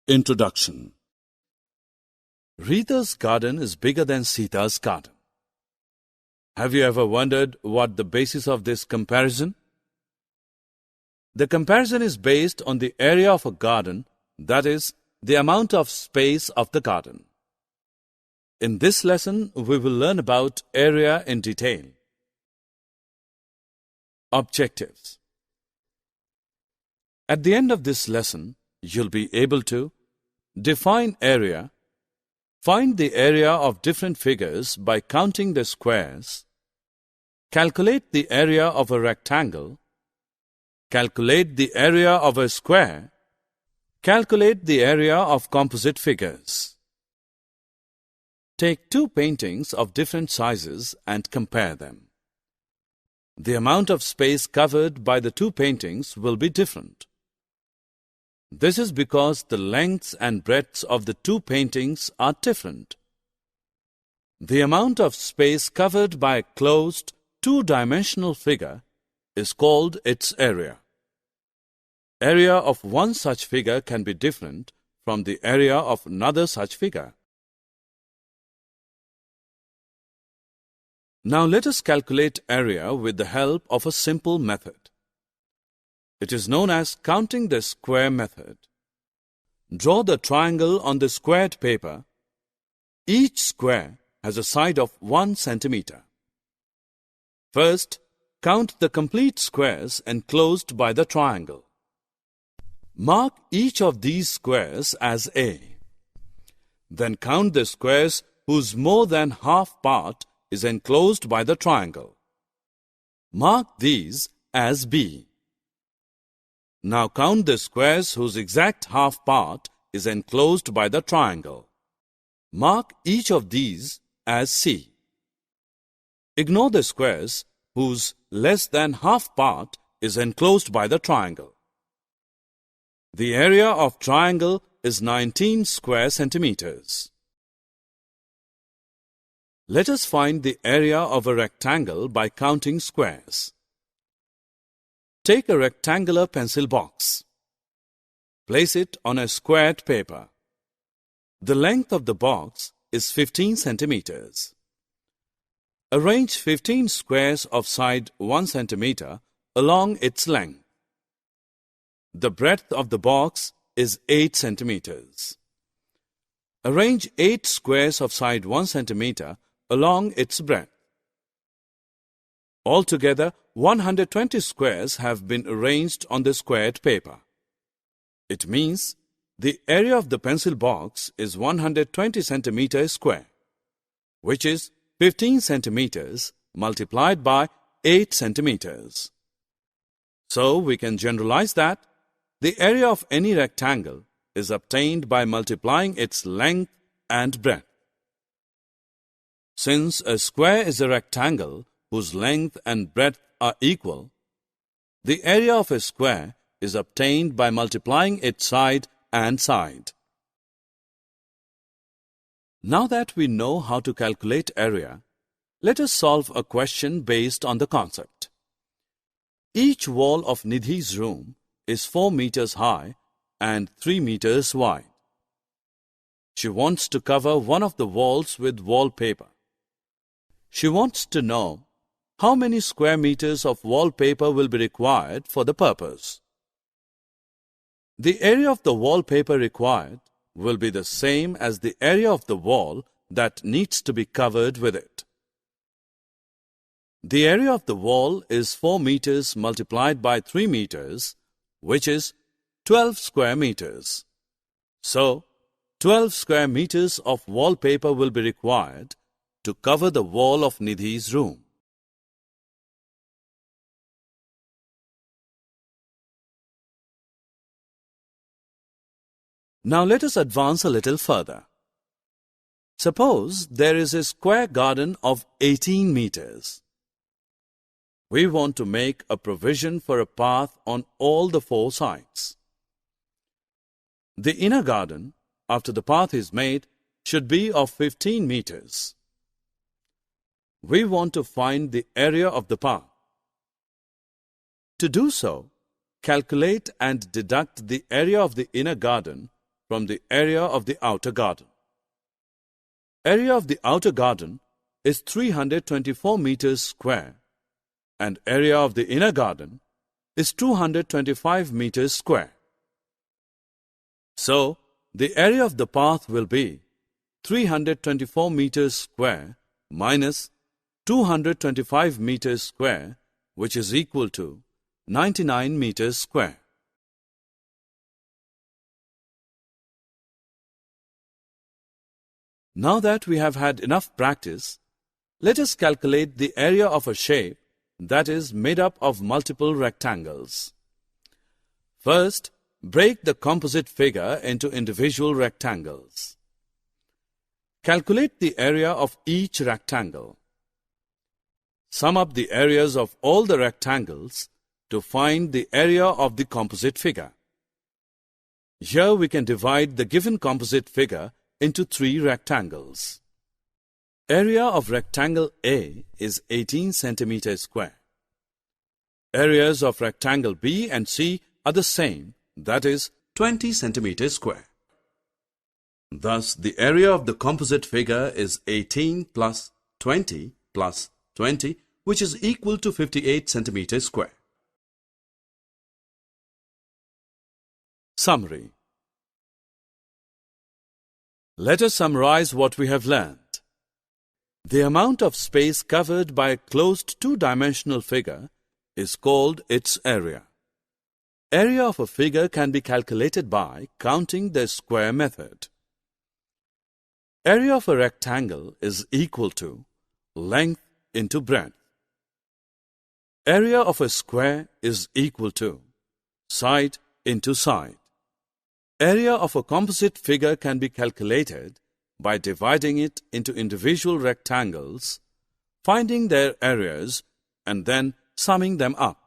Introduction. Rita's garden is bigger than Sita's garden. Have you ever wondered what the basis of this comparison? The comparison is based on the area of a garden, that is, the amount of space of the garden. In this lesson, we will learn about area in detail. Objectives. At the end of this lesson, you'll be able to define area, find the area of different figures by counting the squares, calculate the area of a rectangle, calculate the area of a square, calculate the area of composite figures. Take two paintings of different sizes and compare them. The amount of space covered by the two paintings will be different. This is because the lengths and breadths of the two paintings are different. The amount of space covered by a closed, two-dimensional figure is called its area. Area of one such figure can be different from the area of another such figure. Now let us calculate area with the help of a simple method. It is known as counting the square method. Draw the triangle on the squared paper. Each square has a side of 1 centimeter. First, count the complete squares enclosed by the triangle. Mark each of these squares as A. Then count the squares whose more than half part is enclosed by the triangle. Mark these as B. Now count the squares whose exact half part is enclosed by the triangle. Mark each of these as C. Ignore the squares whose less than half part is enclosed by the triangle. The area of triangle is 19 square centimeters. Let us find the area of a rectangle by counting squares. Take a rectangular pencil box. Place it on a squared paper. The length of the box is 15 centimeters. Arrange 15 squares of side 1 centimeter along its length. The breadth of the box is 8 centimeters. Arrange 8 squares of side 1 centimeter along its breadth. Altogether, 120 squares have been arranged on the squared paper. It means the area of the pencil box is 120 centimeters square, which is 15 centimeters multiplied by 8 centimeters. So, we can generalize that the area of any rectangle is obtained by multiplying its length and breadth. Since a square is a rectangle whose length and breadth are equal, the area of a square is obtained by multiplying its side and side. Now that we know how to calculate area, let us solve a question based on the concept. Each wall of Nidhi's room is 4 meters high and 3 meters wide. She wants to cover one of the walls with wallpaper. She wants to know how many square meters of wallpaper will be required for the purpose. The area of the wallpaper required will be the same as the area of the wall that needs to be covered with it. The area of the wall is 4 meters multiplied by 3 meters, which is 12 square meters. So, 12 square meters of wallpaper will be required to cover the wall of Nidhi's room. Now let us advance a little further. Suppose there is a square garden of 18 meters. We want to make a provision for a path on all the 4 sides. The inner garden, after the path is made, should be of 15 meters. We want to find the area of the path. To do so, calculate and deduct the area of the inner garden from the area of the outer garden. Area of the outer garden is 324 meters square and area of the inner garden is 225 meters square. So, the area of the path will be 324 meters square minus 225 meters square, which is equal to 99 meters square. Now that we have had enough practice, let us calculate the area of a shape that is made up of multiple rectangles. First, break the composite figure into individual rectangles. Calculate the area of each rectangle. Sum up the areas of all the rectangles to find the area of the composite figure. Here we can divide the given composite figure into 3 rectangles. Area of rectangle A is 18 centimeters square. Areas of rectangle B and C are the same, that is 20 centimeters square. Thus, the area of the composite figure is 18 plus 20 plus 20, which is equal to 58 centimeters square. Summary. Let us summarize what we have learned. The amount of space covered by a closed two-dimensional figure is called its area. Area of a figure can be calculated by counting the square method. Area of a rectangle is equal to length into breadth. Area of a square is equal to side into side. Area of a composite figure can be calculated by dividing it into individual rectangles, finding their areas, and then summing them up.